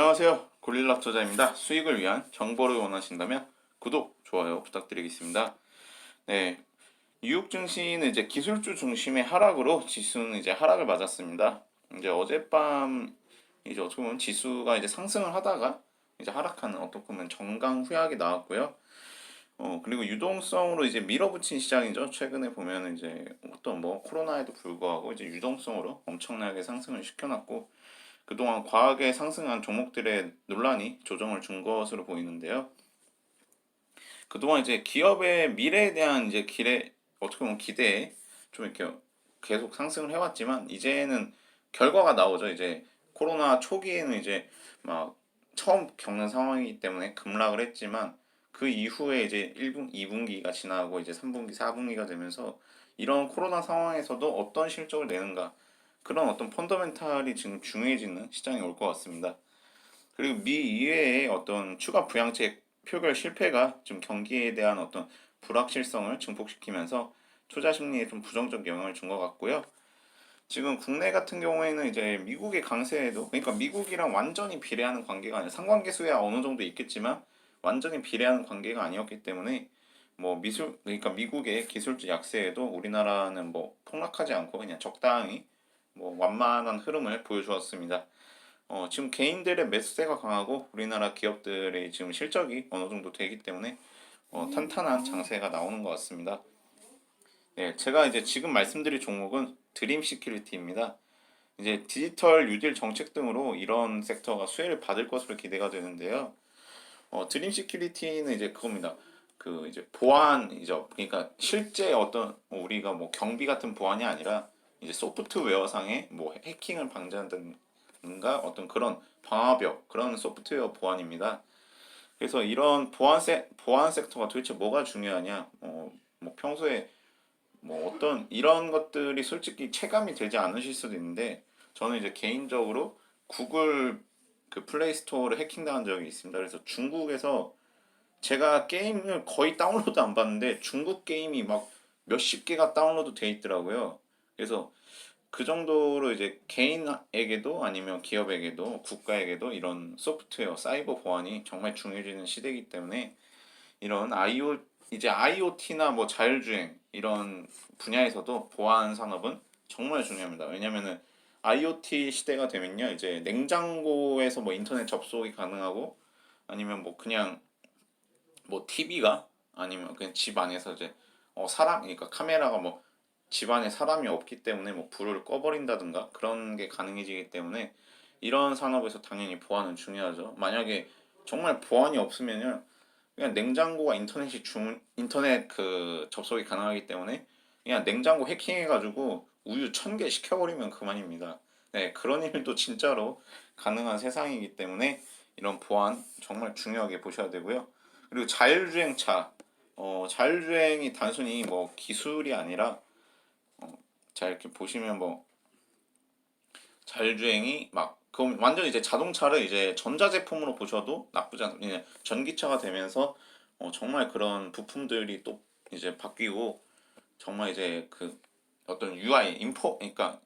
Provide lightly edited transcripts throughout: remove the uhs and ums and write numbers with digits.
안녕하세요. 고릴라 투자입니다. 수익을 위한 정보를 원하신다면 구독, 좋아요 부탁드리겠습니다. 네, 뉴욕 증시는 이제 기술주 중심의 하락으로 지수는 이제 하락을 맞았습니다. 이제 어젯밤 이제 어떻게 보면 지수가 이제 상승을 하다가 이제 하락하는 어떻게 보면 정강 후약이 나왔고요. 그리고 유동성으로 이제 밀어붙인 시장이죠. 최근에 보면 이제 어떤 뭐 코로나에도 불구하고 이제 유동성으로 엄청나게 상승을 시켜놨고 그동안 과하게 상승한 종목들의 논란이 조정을 준 것으로 보이는데요. 그동안 이제 기업의 미래에 대한 이제 어떻게 보면 기대에 좀 이렇게 계속 상승을 해왔지만 이제는 결과가 나오죠. 이제 코로나 초기에는 이제 막 처음 겪는 상황이기 때문에 급락을 했지만 그 이후에 이제 1분, 2분기가 지나고 이제 3분기, 4분기가 되면서 이런 코로나 상황에서도 어떤 실적을 내는가 그런 어떤 펀더멘탈이 지금 중요해지는 시장이 올 것 같습니다. 그리고 미 이외의 어떤 추가 부양책 표결 실패가 좀 경기에 대한 어떤 불확실성을 증폭시키면서 투자 심리에 좀 부정적 영향을 준 것 같고요. 지금 국내 같은 경우에는 이제 미국의 강세에도 그러니까 미국이랑 완전히 비례하는 관계가 아니라 상관계수야 어느 정도 있겠지만 완전히 비례하는 관계가 아니었기 때문에 뭐 미술 그러니까 미국의 기술주 약세에도 우리나라는 뭐 폭락하지 않고 그냥 적당히 뭐 완만한 흐름을 보여주었습니다. 지금 개인들의 매수세가 강하고 우리나라 기업들의 지금 실적이 어느 정도 되기 때문에 탄탄한 장세가 나오는 것 같습니다. 네, 제가 이제 지금 말씀드릴 종목은 드림 시큐리티입니다. 이제 디지털 뉴딜 정책 등으로 이런 섹터가 수혜를 받을 것으로 기대가 되는데요. 드림 시큐리티는 이제 그겁니다. 그 이제 보안이죠. 그러니까 실제 어떤 우리가 뭐 경비 같은 보안이 아니라 이제 소프트웨어상의 뭐 해킹을 방지한다든가 어떤 그런 방화벽 그런 소프트웨어 보안입니다. 그래서 이런 보안 섹터가 도대체 뭐가 중요하냐? 뭐 평소에 뭐 어떤 이런 것들이 솔직히 체감이 되지 않으실 수도 있는데 저는 이제 개인적으로 구글 그 플레이 스토어를 해킹당한 적이 있습니다. 그래서 중국에서 제가 게임을 거의 다운로드 안 받는데 중국 게임이 막 몇십 개가 다운로드 돼 있더라고요. 그래서 그 정도로 이제 개인에게도 아니면 기업에게도 국가에게도 이런 소프트웨어, 사이버 보안이 정말 중요해지는 시대이기 때문에 이런 이제 IoT나 뭐 자율주행 이런 분야에서도 보안 산업은 정말 중요합니다. 왜냐면은 IoT 시대가 되면요, 이제 냉장고에서 뭐 인터넷 접속이 가능하고 아니면 뭐 그냥 뭐 TV가 아니면 그냥 집 안에서 이제 그러니까 카메라가 뭐 집안에 사람이 없기 때문에 뭐 불을 꺼버린다든가 그런 게 가능해지기 때문에 이런 산업에서 당연히 보안은 중요하죠. 만약에 정말 보안이 없으면요, 그냥 냉장고가 인터넷 그 접속이 가능하기 때문에 그냥 냉장고 해킹해가지고 우유 1,000개 시켜버리면 그만입니다. 네, 그런 일도 진짜로 가능한 세상이기 때문에 이런 보안 정말 중요하게 보셔야 되고요. 그리고 자율주행차, 자율주행이 단순히 뭐 기술이 아니라 자 이렇게 보시면 뭐 자율주행이 막 그럼 완전 이제 자동차를 이제 전자제품으로 보셔도 나쁘지 않습니다. 전기차가 되면서 정말 그런 부품들이 또 이제 바뀌고 정말 이제 그 어떤 그러니까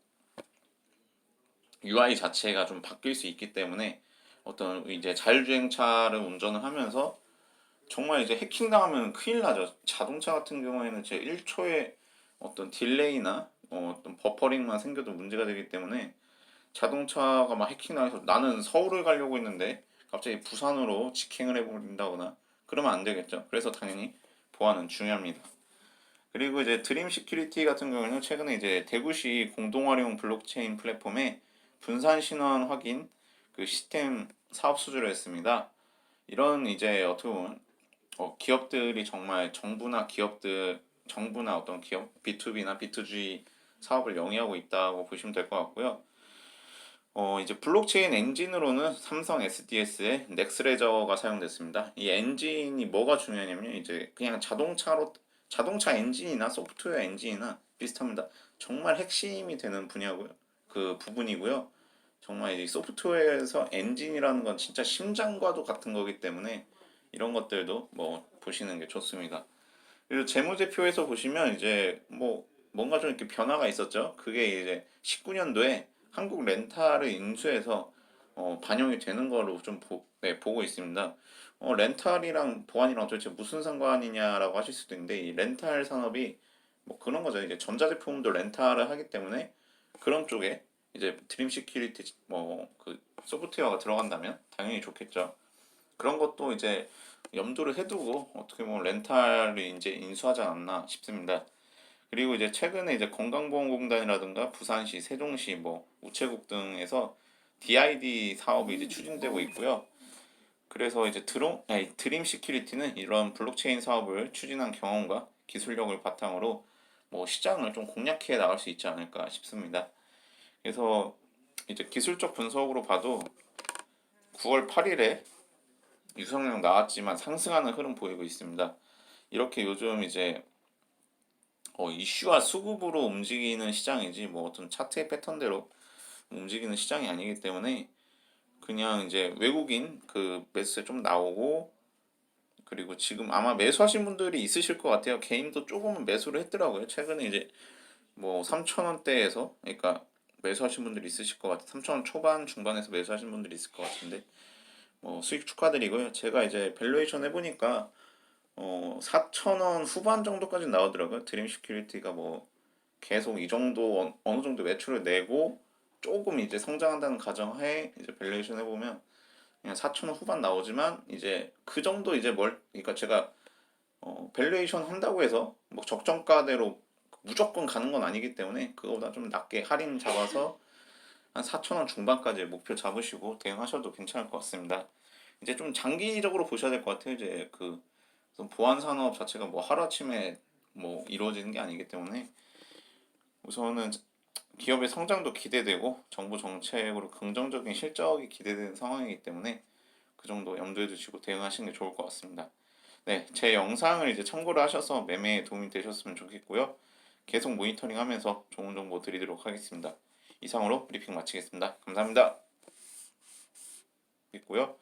UI 자체가 좀 바뀔 수 있기 때문에 어떤 이제 자율주행차를 운전을 하면서 정말 이제 해킹 당하면 큰일 나죠. 자동차 같은 경우에는 제 1초에 어떤 딜레이나 어떤 버퍼링만 생겨도 문제가 되기 때문에 자동차가 막 해킹당해서 나는 서울을 가려고 했는데 갑자기 부산으로 직행을 해버린다거나 그러면 안 되겠죠. 그래서 당연히 보안은 중요합니다. 그리고 이제 드림 시큐리티 같은 경우는 최근에 이제 대구시 공동활용 블록체인 플랫폼에 분산 신원 확인 그 시스템 사업 수주를 했습니다. 이런 이제 어떻게 보면 기업들이 정말 정부나 어떤 기업 B2B나 B2G 사업을 영위하고 있다고 보시면 될 것 같고요. 이제 블록체인 엔진으로는 삼성 SDS의 넥스레저가 사용됐습니다. 이 엔진이 뭐가 중요하냐면 이제 그냥 자동차 엔진이나 소프트웨어 엔진이나 비슷합니다. 정말 핵심이 되는 분야고요. 그 부분이고요. 정말 이 소프트웨어에서 엔진이라는 건 진짜 심장과도 같은 거기 때문에 이런 것들도 뭐 보시는 게 좋습니다. 그리고 재무제표에서 보시면 이제 뭐 뭔가 좀 이렇게 변화가 있었죠. 그게 이제 19년도에 한국 렌탈을 인수해서 반영이 되는 거로 좀 보고 있습니다. 렌탈이랑 보안이랑 도대체 무슨 상관이냐라고 하실 수도 있는데 이 렌탈 산업이 뭐 그런 거죠. 이제 전자제품도 렌탈을 하기 때문에 그런 쪽에 이제 드림 시큐리티 뭐 그 소프트웨어가 들어간다면 당연히 좋겠죠. 그런 것도 이제 염두를 해두고 어떻게 보면 렌탈을 이제 인수하지 않았나 싶습니다. 그리고 이제 최근에 이제 건강보험공단이라든가 부산시, 세종시, 뭐 우체국 등에서 DID 사업이 이제 추진되고 있고요. 그래서 이제 드림 시큐리티는 이런 블록체인 사업을 추진한 경험과 기술력을 바탕으로 뭐 시장을 좀 공략해 나갈 수 있지 않을까 싶습니다. 그래서 이제 기술적 분석으로 봐도 9월 8일에 유성량 나왔지만 상승하는 흐름 보이고 있습니다. 이렇게 요즘 이제 이슈와 수급으로 움직이는 시장이지 뭐 어떤 차트의 패턴대로 움직이는 시장이 아니기 때문에 그냥 이제 외국인 그 매수세 좀 나오고 그리고 지금 아마 매수하신 분들이 있으실 것 같아요. 개인도 조금은 매수를 했더라고요. 최근에 이제 뭐 3,000원대에서 그러니까 매수하신 분들이 있으실 것 같아요. 3,000원 초반 중반에서 매수하신 분들이 있을 것 같은데 뭐 수익 축하드리고요. 제가 이제 밸류에이션 해보니까 4,000원 후반 정도까지 나오더라고요. 드림 시큐리티가 뭐 계속 이 정도 어느 정도 매출을 내고 조금 이제 성장한다는 가정하에 이제 밸류에이션 해보면 그냥 4,000원 후반 나오지만 이제 그 정도 이제 그러니까 제가 밸류에이션 한다고 해서 뭐 적정가대로 무조건 가는 건 아니기 때문에 그거보다 좀 낮게 할인 잡아서 한 4,000원 중반까지 목표 잡으시고 대응하셔도 괜찮을 것 같습니다. 이제 좀 장기적으로 보셔야 될 것 같아요. 이제 그 보안 산업 자체가 뭐 하루아침에 뭐 이루어지는 게 아니기 때문에 우선은 기업의 성장도 기대되고 정부 정책으로 긍정적인 실적이 기대되는 상황이기 때문에 그 정도 염두에 두시고 대응하시는 게 좋을 것 같습니다. 네, 제 영상을 이제 참고를 하셔서 매매에 도움이 되셨으면 좋겠고요. 계속 모니터링하면서 좋은 정보 드리도록 하겠습니다. 이상으로 브리핑 마치겠습니다. 감사합니다. 있고요.